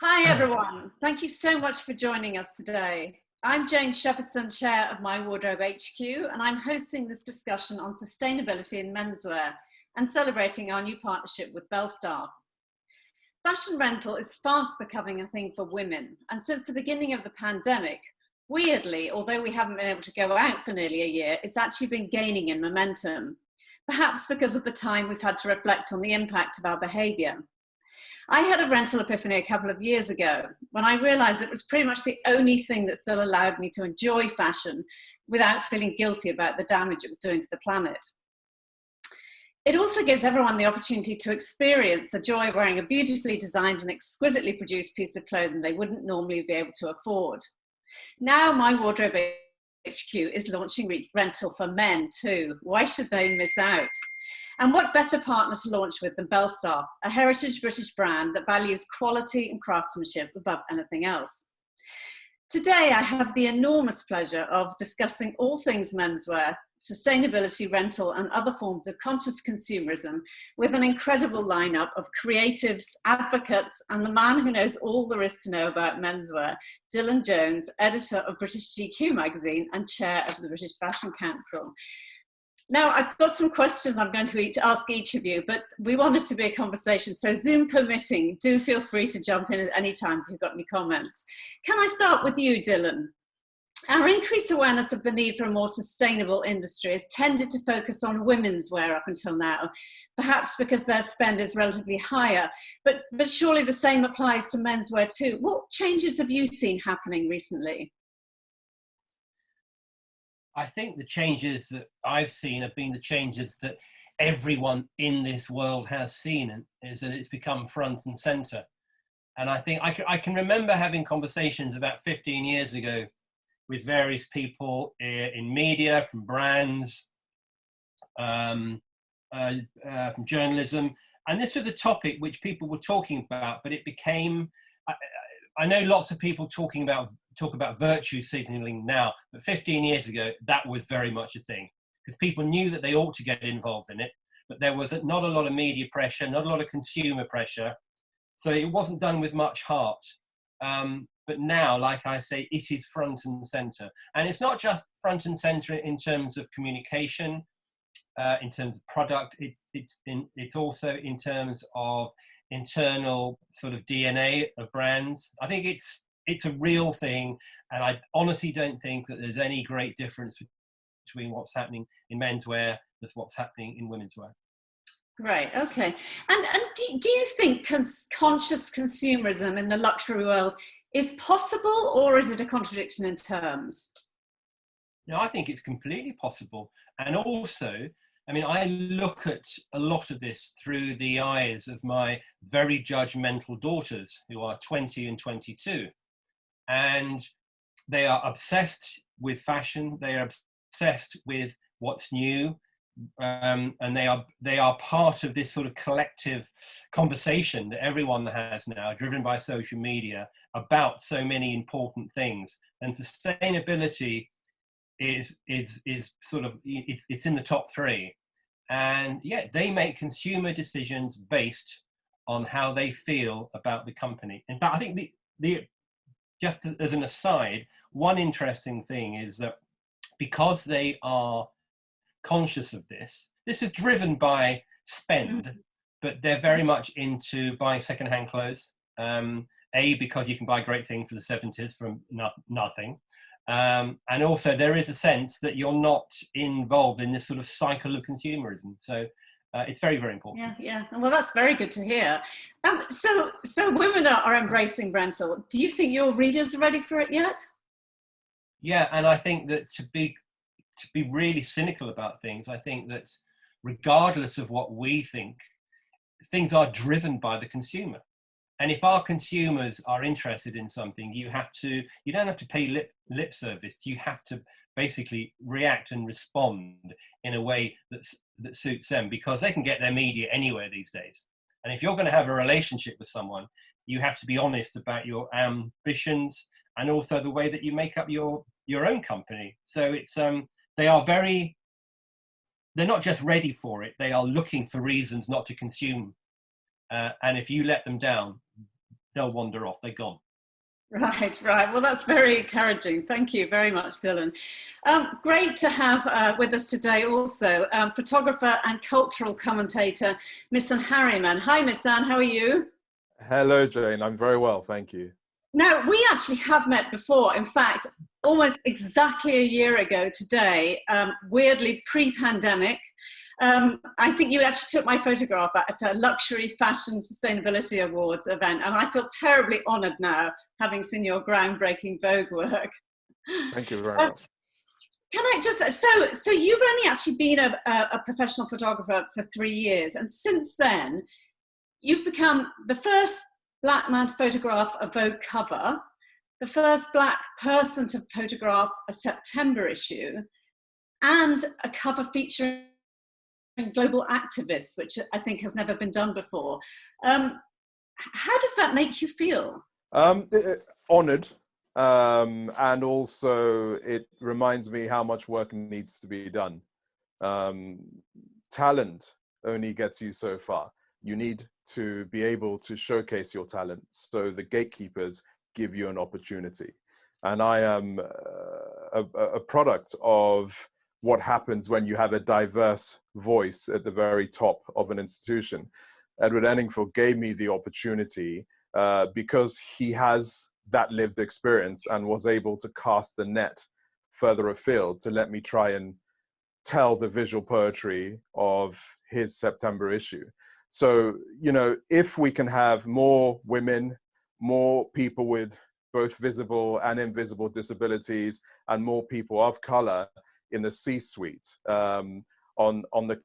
Hi everyone, thank you so much for joining us today. I'm Jane Shepherdson, Chair of My Wardrobe HQ, and I'm hosting this discussion on sustainability in menswear and celebrating our new partnership with Belstaff. Fashion rental is fast becoming a thing for women, and since the beginning of the pandemic, weirdly, although we haven't been able to go out for nearly a year, it's actually been gaining in momentum, perhaps because of the time we've had to reflect on the impact of our behaviour. I had a rental epiphany a couple of years ago when I realised that it was pretty much the only thing that still allowed me to enjoy fashion without feeling guilty about the damage it was doing to the planet. It also gives everyone the opportunity to experience the joy of wearing a beautifully designed and exquisitely produced piece of clothing they wouldn't normally be able to afford. Now My Wardrobe HQ is launching rental for men too. Why should they miss out? And what better partner to launch with than Belstaff, a heritage British brand that values quality and craftsmanship above anything else. Today, I have the enormous pleasure of discussing all things menswear, sustainability, rental, and other forms of conscious consumerism with an incredible lineup of creatives, advocates, and the man who knows all there is to know about menswear, Dylan Jones, editor of British GQ magazine and chair of the British Fashion Council. Now, I've got some questions I'm going to ask each of you, but we want it to be a conversation, so Zoom permitting, do feel free to jump in at any time if you've got any comments. Can I start with you, Dylan? Our increased awareness of the need for a more sustainable industry has tended to focus on women's wear up until now, perhaps because their spend is relatively higher, but surely the same applies to menswear too. What changes have you seen happening recently? I think the changes that I've seen have been the changes that everyone in this world has seen, and is that it's become front and center. And I think I can remember having conversations about 15 years ago with various people in media, from brands, from journalism. And this was a topic which people were talking about, but it became, I know lots of people talk about virtue signaling now, but 15 years ago, that was very much a thing, because people knew that they ought to get involved in it, but there was not a lot of media pressure, not a lot of consumer pressure. So it wasn't done with much heart. But now, like I say, it is front and center. And it's not just front and center in terms of communication, in terms of product, it's also in terms of internal sort of DNA of brands. I think it's a real thing, and I honestly don't think that there's any great difference between what's happening in menswear versus what's happening in women's wear. Right, okay. And do you think conscious consumerism in the luxury world is possible, or is it a contradiction in terms? No, I think it's completely possible. And also, I mean, I look at a lot of this through the eyes of my very judgmental daughters, who are 20 and 22. And they are obsessed with fashion. They are obsessed with what's new. And they are part of this sort of collective conversation that everyone has now, driven by social media, about so many important things. And sustainability is sort of, it's in the top three. And yet they make consumer decisions based on how they feel about the company. In fact, I think just as an aside, one interesting thing is that because they are conscious of this is driven by spend, but they're very much into buying secondhand clothes. Because you can buy great things for the 70s from nothing. And also there is a sense that you're not involved in this sort of cycle of consumerism. So it's very, very important. Yeah. Well, that's very good to hear. So women are embracing rental. Do you think your readers are ready for it yet? Yeah, and I think that to be really cynical about things, I think that regardless of what we think, things are driven by the consumer. And if our consumers are interested in something, you don't have to pay lip service. You have to basically react and respond in a way that suits them, because they can get their media anywhere these days. And if you're going to have a relationship with someone, you have to be honest about your ambitions and also the way that you make up your own company. So it's they're not just ready for it, they are looking for reasons not to consume. And if you let them down, they'll wander off, they're gone. Right, right. Well, that's very encouraging. Thank you very much, Dylan. Great to have with us today also photographer and cultural commentator, Miss Anne Harriman. Hi, Miss Anne, how are you? Hello, Jane. I'm very well, thank you. Now, we actually have met before. In fact, almost exactly a year ago today, weirdly pre-pandemic. I think you actually took my photograph at a luxury fashion sustainability awards event, and I feel terribly honoured now, having seen your groundbreaking Vogue work. Thank you very much. Can I just, so you've only actually been a professional photographer for 3 years, and since then, you've become the first Black man to photograph a Vogue cover, the first Black person to photograph a September issue, and a cover featuring global activists, which I think has never been done before. How does that make you feel? Honored, and also it reminds me how much work needs to be done. Talent only gets you so far. You need to be able to showcase your talent, so the gatekeepers give you an opportunity. And I am a product of what happens when you have a diverse voice at the very top of an institution. Edward Enninful gave me the opportunity because he has that lived experience and was able to cast the net further afield to let me try and tell the visual poetry of his September issue. So, you know, if we can have more women, more people with both visible and invisible disabilities, and more people of color in the C-suite, on the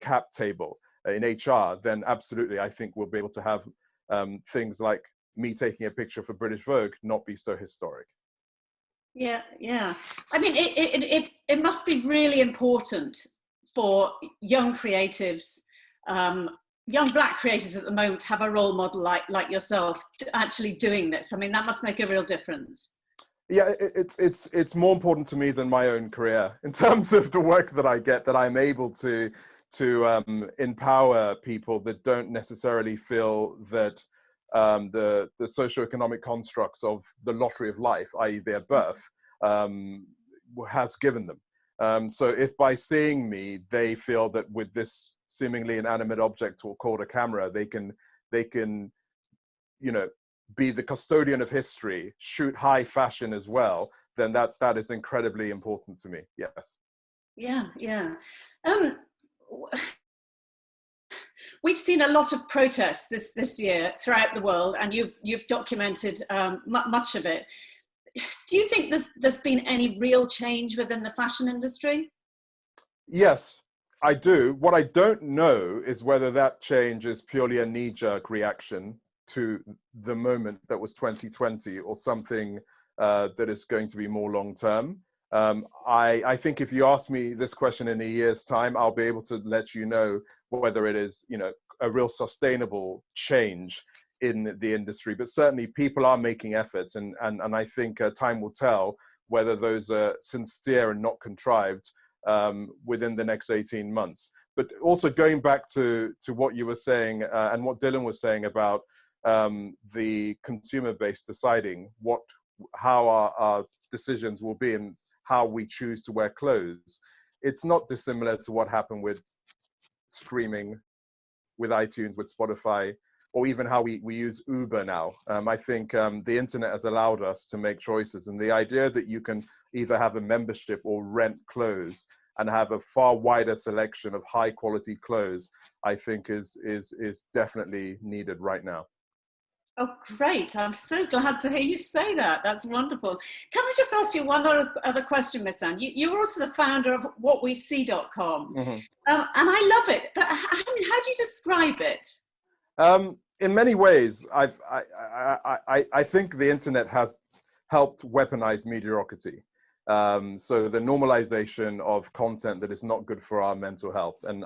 cap table in HR, then absolutely, I think we'll be able to have things like me taking a picture for British Vogue not be so historic. Yeah, yeah. I mean, it must be really important for young creatives, young Black creators at the moment, to have a role model like yourself actually doing this. I mean, that must make a real difference. Yeah, it's more important to me than my own career in terms of the work that I get, that I'm able to empower people that don't necessarily feel that the socioeconomic constructs of the lottery of life, i.e. their birth, has given them. So if by seeing me, they feel that with this seemingly inanimate object called a camera, they can, you know, be the custodian of history, shoot high fashion as well, then that is incredibly important to me. Yes. Yeah, yeah. We've seen a lot of protests this year throughout the world, and you've documented much of it. Do you think there's been any real change within the fashion industry? Yes, I do. What I don't know is whether that change is purely a knee-jerk reaction to the moment that was 2020, or something that is going to be more long-term. I think if you ask me this question in a year's time, I'll be able to let you know whether it is, you know, a real sustainable change in the industry. But certainly people are making efforts, and I think time will tell whether those are sincere and not contrived within the next 18 months. But also going back to what you were saying and what Dylan was saying about the consumer base deciding how our decisions will be and how we choose to wear clothes. It's not dissimilar to what happened with streaming, with iTunes, with Spotify, or even how we use Uber now. I think the internet has allowed us to make choices, and the idea that you can either have a membership or rent clothes and have a far wider selection of high quality clothes, I think is definitely needed right now. Oh, great. I'm so glad to hear you say that. That's wonderful. Can I just ask you one other question, Miss Anne? You're also the founder of whatwesee.com. Mm-hmm. And I love it. But how do you describe it? In many ways, I think the internet has helped weaponize mediocrity. So the normalization of content that is not good for our mental health. And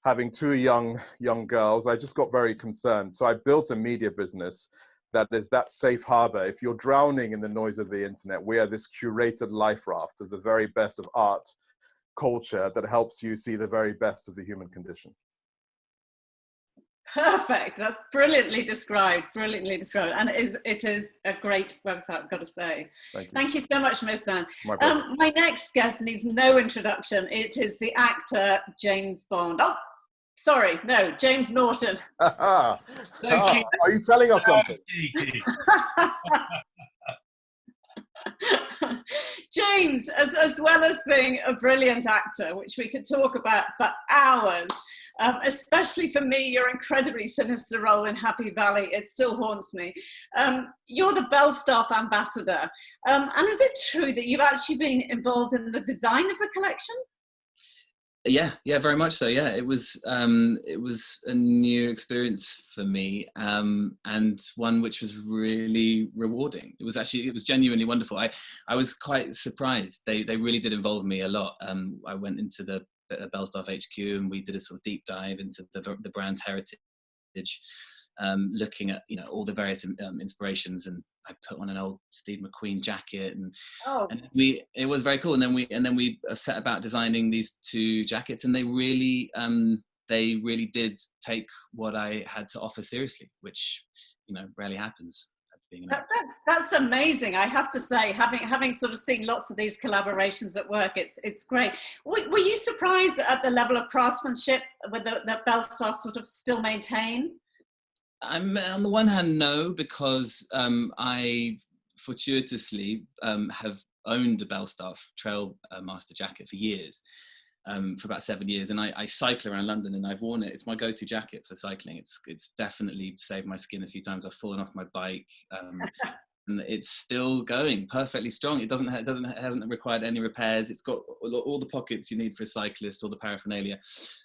having two young girls, I just got very concerned. So I built a media business that is that safe harbor. If you're drowning in the noise of the internet, we are this curated life raft of the very best of art, culture, that helps you see the very best of the human condition. Perfect. That's brilliantly described. Brilliantly described, and it is a great website, I've got to say. Thank you. Thank you so much, Misan. My pleasure. My next guest needs no introduction. It is the actor James Bond. Oh, sorry, no, James Norton. Are you telling us something? James, as well as being a brilliant actor, which we could talk about for hours, especially for me, your incredibly sinister role in Happy Valley, it still haunts me. You're the Belstaff ambassador. And is it true that you've actually been involved in the design of the collection? Yeah, very much so. Yeah, it was a new experience for me, and one which was really rewarding. It was genuinely wonderful. I was quite surprised. They really did involve me a lot. I went into the Belstaff HQ and we did a sort of deep dive into the brand's heritage, looking at all the various inspirations, and I put on an old Steve McQueen jacket, and it was very cool. And then we set about designing these two jackets, and they really did take what I had to offer seriously, which rarely happens. That's amazing. I have to say, having sort of seen lots of these collaborations at work, it's great. Were you surprised at the level of craftsmanship that Belstaff sort of still maintain? I'm on the one hand, no, because I fortuitously have owned a Belstaff Trail Master jacket for years, for about 7 years, and I cycle around London, and I've worn it. It's my go-to jacket for cycling. It's definitely saved my skin a few times. I've fallen off my bike, and it's still going perfectly strong. It hasn't required any repairs. It's got all the pockets you need for a cyclist, all the paraphernalia.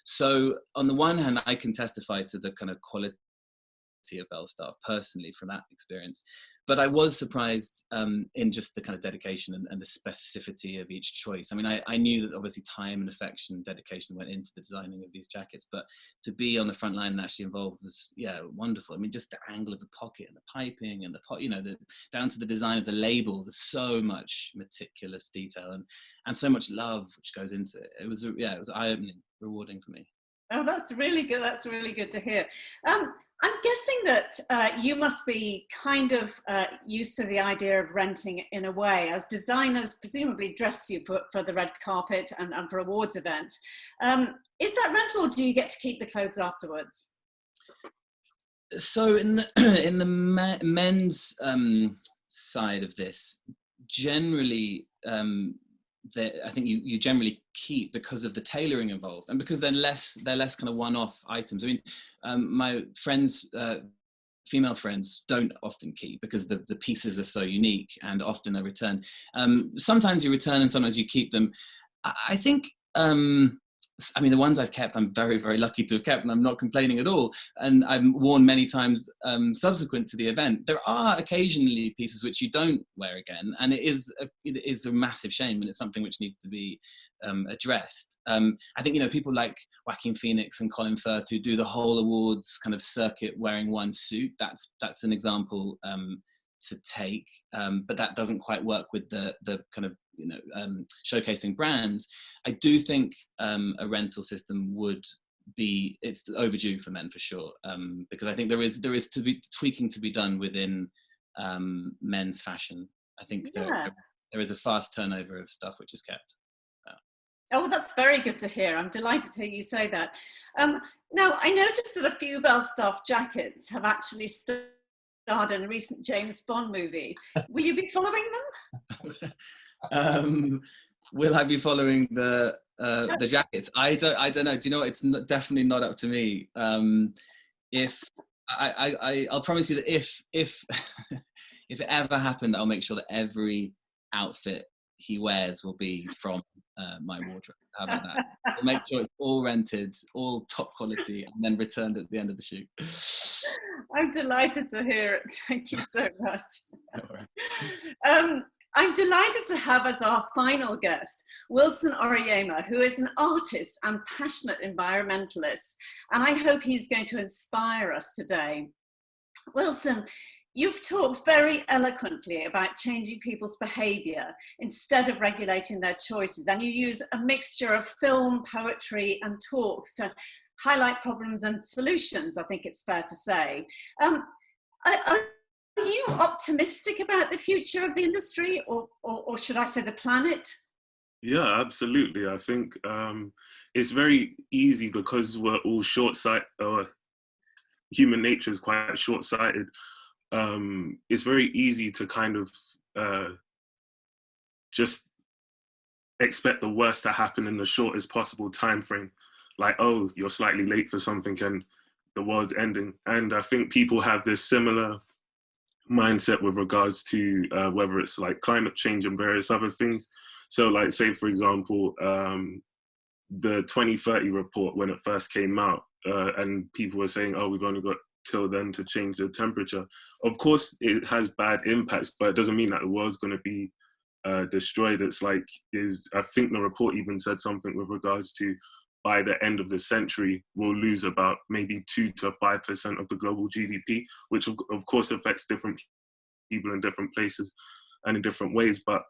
So on the one hand, I can testify to the kind of quality of Belstaff personally from that experience, but I was surprised in just the kind of dedication and the specificity of each choice. I mean, I knew that obviously time and affection and dedication went into the designing of these jackets, but to be on the front line and actually involved was wonderful. I mean, just the angle of the pocket and the piping and down to the design of the label. There's so much meticulous detail and so much love which goes into it. It was eye-opening, rewarding for me. Oh, that's really good. That's really good to hear. I'm guessing that you must be kind of used to the idea of renting in a way, as designers presumably dress you for the red carpet and for awards events. Is that rental, or do you get to keep the clothes afterwards? So in the men's side of this, generally, I think you generally keep because of the tailoring involved, and because they're less kind of one-off items. I mean, my friends, female friends, don't often keep because the pieces are so unique and often are returned. Sometimes you return and sometimes you keep them. I think, I mean, the ones I've kept, I'm very, very lucky to have kept, and I'm not complaining at all. And I've worn many times subsequent to the event. There are occasionally pieces which you don't wear again, and it is a massive shame, and it's something which needs to be addressed. I think people like Joaquin Phoenix and Colin Firth, who do the whole awards kind of circuit wearing one suit. That's an example to take, but that doesn't quite work with the kind of showcasing brands. I do think a rental system it's overdue for men for sure, because I think there is to be tweaking to be done within men's fashion. I think there is a fast turnover of stuff which is kept. Oh, well, that's very good to hear. I'm delighted to hear you say that. Now, I noticed that a few Belstaff jackets have actually starred in a recent James Bond movie. Will you be following them? Will I be following the jackets? I don't know. Do you know what? It's definitely not up to me. If I'll promise you that if if it ever happened, I'll make sure that every outfit he wears will be from my wardrobe. How about that? I'll make sure it's all rented, all top quality, and then returned at the end of the shoot. I'm delighted to hear it. Thank you so much. I'm delighted to have as our final guest, Wilson Oriyema, who is an artist and passionate environmentalist, and I hope he's going to inspire us today. Wilson, you've talked very eloquently about changing people's behaviour instead of regulating their choices, and you use a mixture of film, poetry and talks to highlight problems and solutions, I think it's fair to say. Are you optimistic about the future of the industry, or should I say the planet? Yeah, absolutely. I think it's very easy because we're all short-sighted, or human nature is quite short-sighted. It's very easy to kind of just expect the worst to happen in the shortest possible time frame. Like, oh, you're slightly late for something and the world's ending. And I think people have this similar mindset with regards to whether it's like climate change and various other things. So like, say, for example, the 2030 report, when it first came out, and people were saying, oh, we've only got till then to change the temperature. Of course, it has bad impacts, but it doesn't mean that the world's going to be destroyed. It's like, I think the report even said something with regards to by the end of the century, we'll lose about maybe 2 to 5% of the global GDP, which of course affects different people in different places and in different ways. But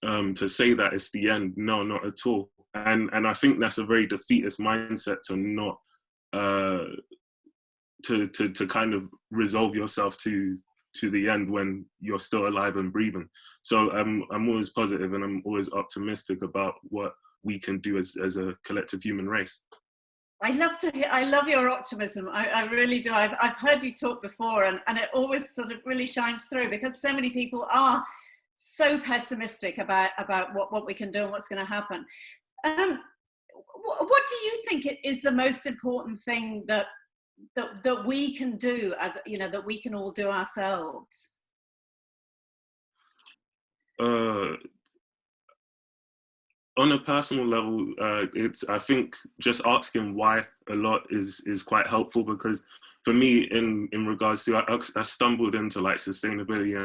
to say that it's the end, no, not at all. And I think that's a very defeatist mindset to not to kind of resolve yourself to the end when you're still alive and breathing. So I'm always positive and I'm always optimistic about what we can do as a collective human race. I love your optimism. I really do. I've heard you talk before, and it always sort of really shines through, because so many people are so pessimistic about what we can do and what's going to happen. What do you think is the most important thing that we can do, as you know, that we can all do ourselves? On a personal level, I think just asking why a lot is quite helpful, because for me, in regards to, I stumbled into like sustainability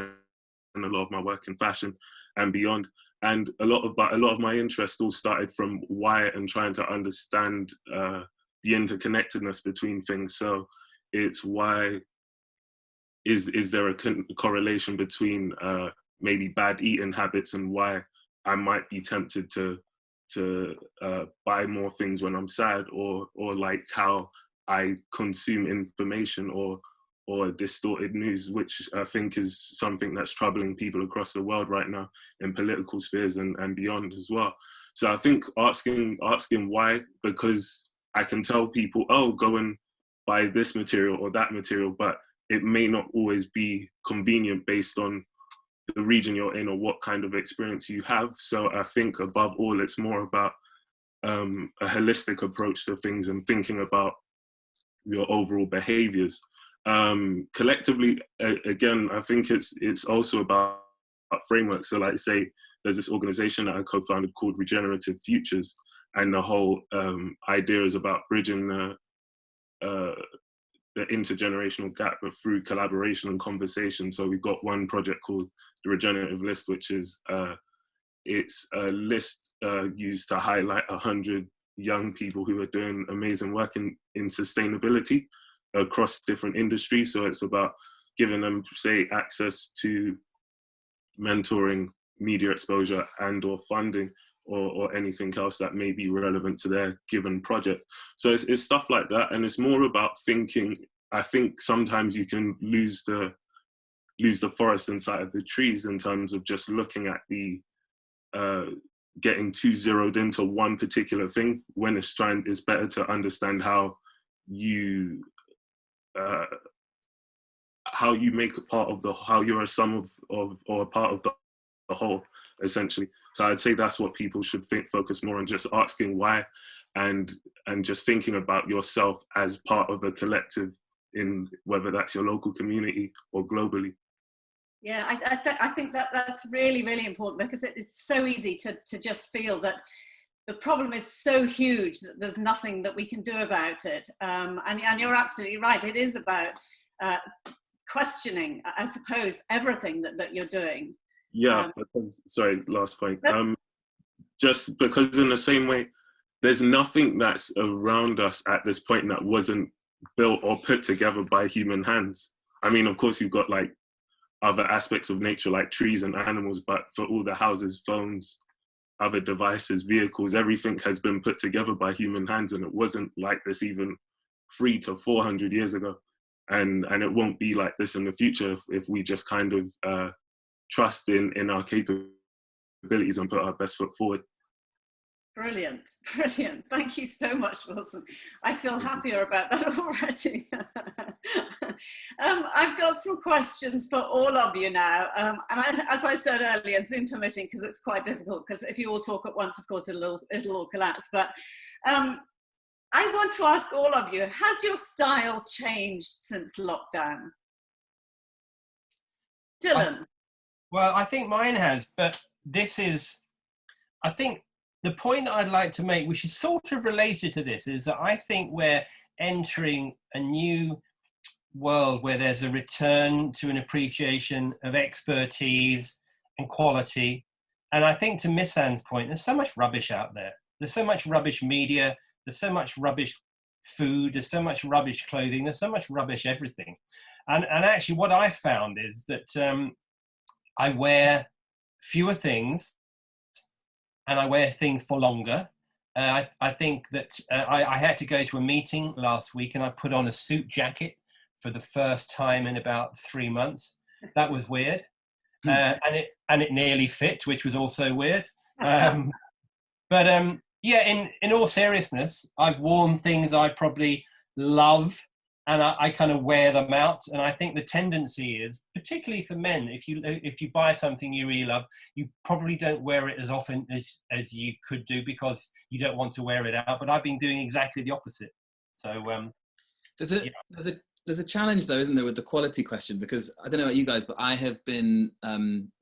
and a lot of my work in fashion and beyond, and a lot of my interest all started from why and trying to understand the interconnectedness between things. So it's why is there a correlation between maybe bad eating habits and why I might be tempted to buy more things when I'm sad, or like how I consume information or distorted news, which I think is something that's troubling people across the world right now in political spheres and beyond as well. So I think asking why, because I can tell people, oh, go and buy this material or that material, but it may not always be convenient based on the region you're in or what kind of experience you have. So I think above all, it's more about a holistic approach to things and thinking about your overall behaviors. Collectively, again, I think it's also about framework. So like, say, there's this organization that I co-founded called Regenerative Futures, and the whole idea is about bridging the intergenerational gap, but through collaboration and conversation. So we've got one project called the Regenerative List, which is it's a list used to highlight 100 young people who are doing amazing work in sustainability across different industries. So it's about giving them, say, access to mentoring, media exposure, and or funding, or anything else that may be relevant to their given project. So it's stuff like that, and it's more about thinking. I think sometimes you can lose the forest inside of the trees in terms of just looking at the getting too zeroed into one particular thing, when it's better to understand how you make a part of how you're a sum of or a part of the whole, essentially. So I'd say that's what people should focus more on, just asking why, and just thinking about yourself as part of a collective, in whether that's your local community or globally. Yeah, I think that's really, really important, because it's so easy to just feel that the problem is so huge that there's nothing that we can do about it. And you're absolutely right. It is about questioning, I suppose, everything that you're doing. Yeah, because, sorry, last point. Just because in the same way, there's nothing that's around us at this point that wasn't built or put together by human hands. I mean, of course, you've got like other aspects of nature like trees and animals, but for all the houses, phones, other devices, vehicles, everything has been put together by human hands, and it wasn't like this even 300 to 400 years ago. And it won't be like this in the future if we just kind of trust in our capabilities and put our best foot forward. Brilliant, brilliant. Thank you so much, Wilson. I feel happier about that already. I've got some questions for all of you now. As I said earlier, Zoom permitting, because it's quite difficult, because if you all talk at once, of course, it'll all collapse. But I want to ask all of you, has your style changed since lockdown? Dylan? Well, I think mine has, but I think the point that I'd like to make, which is sort of related to this, is that I think we're entering a new world where there's a return to an appreciation of expertise and quality. And I think, to Miss Anne's point, there's so much rubbish out there. There's so much rubbish media. There's so much rubbish food. There's so much rubbish clothing. There's so much rubbish everything. And actually what I found is that I wear fewer things, and I wear things for longer. I think that I had to go to a meeting last week, and I put on a suit jacket for the first time in about 3 months. That was weird. And it nearly fit, which was also weird. Yeah, in all seriousness, I've worn things I probably love, and I kind of wear them out. And I think the tendency is, particularly for men, if you buy something you really love, you probably don't wear it as often as you could do, because you don't want to wear it out. But I've been doing exactly the opposite. So there's a challenge, though, isn't there, with the quality question? Because I don't know about you guys, but I have been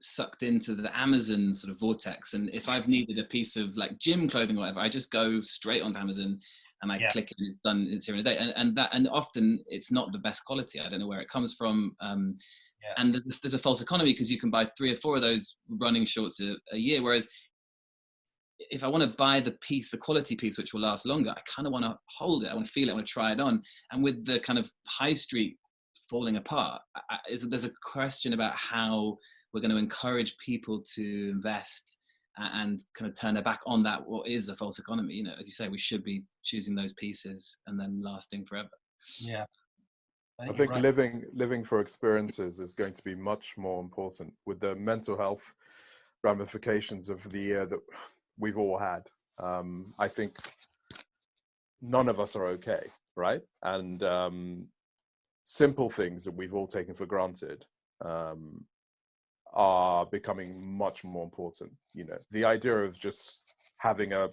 sucked into the Amazon sort of vortex. And if I've needed a piece of like gym clothing or whatever, I just go straight onto Amazon and I click it, and it's done. It's here in a day. And often it's not the best quality. I don't know where it comes from. And there's a false economy, because you can buy 3 or 4 of those running shorts a year. Whereas if I want to buy the quality piece, which will last longer, I kind of want to hold it. I want to feel it. I want to try it on. And with the kind of high street falling apart, there's a question about how we're going to encourage people to invest and kind of turn their back on that, what is a false economy. You know, as you say, we should be choosing those pieces and then lasting forever. Yeah. I think right. living for experiences is going to be much more important, with the mental health ramifications of the year that we've all had. I think none of us are okay, right? And simple things that we've all taken for granted are becoming much more important. You know, the idea of just having and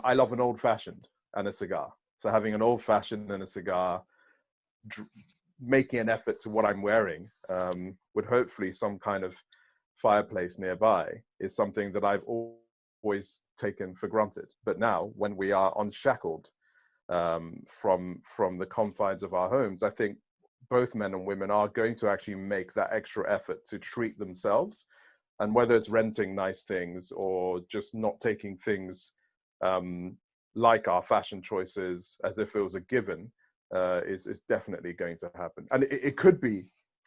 I love an old fashioned and a cigar. So having an old fashioned and a cigar, making an effort to what I'm wearing, with hopefully some kind of fireplace nearby, is something that I've always taken for granted. But now, when we are unshackled from the confines of our homes, I think both men and women are going to actually make that extra effort to treat themselves. And whether it's renting nice things or just not taking things like our fashion choices as if it was a given, is definitely going to happen. And it could be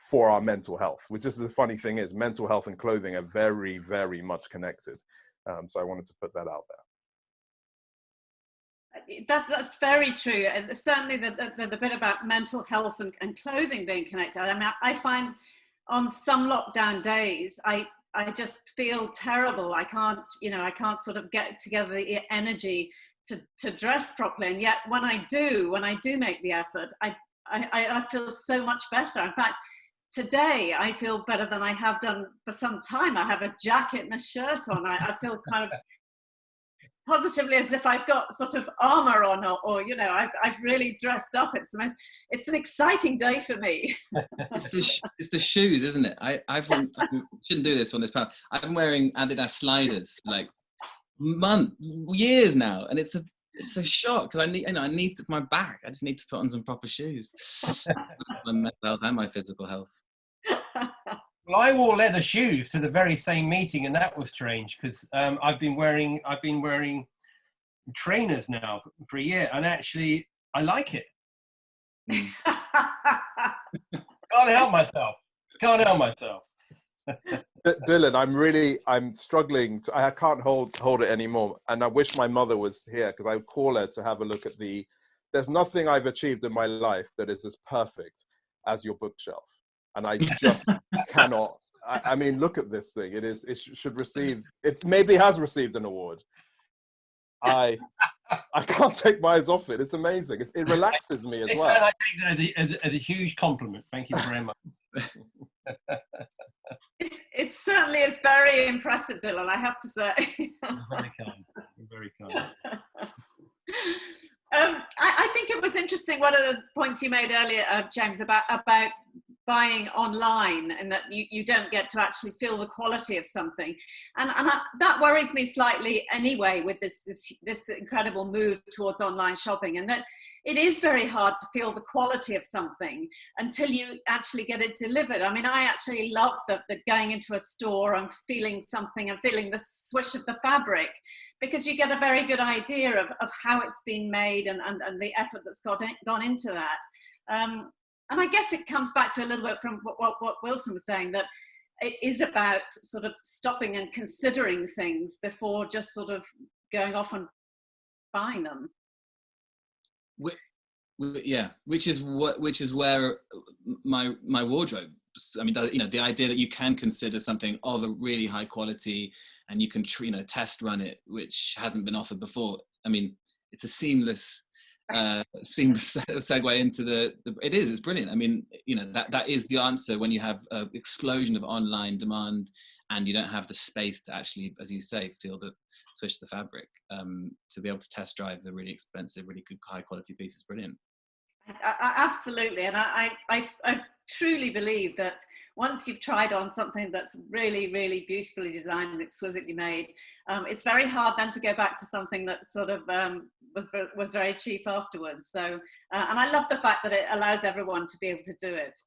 for our mental health, which is the funny thing is, mental health and clothing are very, very much connected. So I wanted to put that out there. That's very true. And certainly the bit about mental health and clothing being connected. I mean, I find on some lockdown days, I just feel terrible. I can't sort of get together the energy to dress properly. And yet when I do make the effort, I feel so much better. In fact, today I feel better than I have done for some time. I have a jacket and a shirt on. I feel kind of positively as if I've got sort of armor on, or I've really dressed up. It's an exciting day for me. It's the shoes, isn't it? I shouldn't do this on this panel. I've been wearing Adidas sliders like years now, and it's a shock, because I need to, my back. I just need to put on some proper shoes. My mental health and my physical health. Well, I wore leather shoes to the very same meeting, and that was strange, because I've been wearing trainers now for a year, and actually I like it. Can't help myself. Dylan, I'm struggling. I can't hold it anymore. And I wish my mother was here, because I would call her to have a look at there's nothing I've achieved in my life that is as perfect as your bookshelf. And I just cannot, I mean, look at this thing. It should receive, it maybe has received an award. I can't take my eyes off it. It's amazing. It relaxes me as well. And I take that as a huge compliment. Thank you very much. It certainly is very impressive, Dylan, I have to say. You're very kind. You're very kind. I think it was interesting, one of the points you made earlier, James, about buying online, and that you don't get to actually feel the quality of something, and that worries me slightly anyway, with this incredible move towards online shopping, and that it is very hard to feel the quality of something until you actually get it delivered. I mean, I actually love the going into a store and feeling something and feeling the swish of the fabric, because you get a very good idea of how it's been made and the effort that's gone into that. And I guess it comes back to a little bit from what Wilson was saying, that it is about sort of stopping and considering things before just sort of going off and buying them. Yeah, which is where my wardrobe, I mean, you know, the idea that you can consider something of a really high quality and you can, you know, test run it, which hasn't been offered before. I mean, it's a seamless segue into it's brilliant. I mean, you know, that is the answer when you have an explosion of online demand and you don't have the space to actually, as you say, switch the fabric, to be able to test drive the really expensive, really good high quality piece is brilliant. Absolutely, and I truly believe that once you've tried on something that's really, really beautifully designed and exquisitely made, it's very hard then to go back to something that sort of was very cheap afterwards. So, and I love the fact that it allows everyone to be able to do it.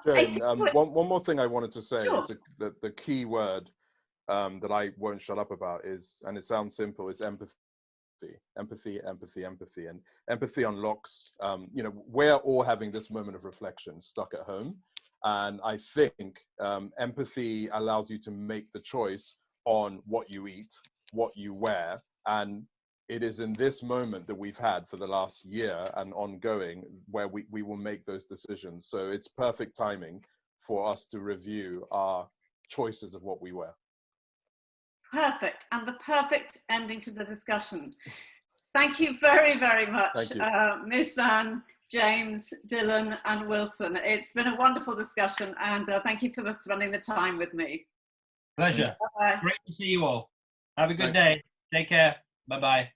Jane, one more thing I wanted to say. Sure. Is the key word that I won't shut up about is, and it sounds simple, is empathy. Empathy. And empathy unlocks, you know, we're all having this moment of reflection stuck at home. And I think empathy allows you to make the choice on what you eat, what you wear. And it is in this moment that we've had for the last year and ongoing where we will make those decisions. So it's perfect timing for us to review our choices of what we wear. Perfect, and the perfect ending to the discussion. Thank you very, very much, Miss Anne, James, Dylan, and Wilson. It's been a wonderful discussion, and thank you for spending the time with me. Pleasure. Bye-bye. Great to see you all. Have a good day. Take care. Bye-bye.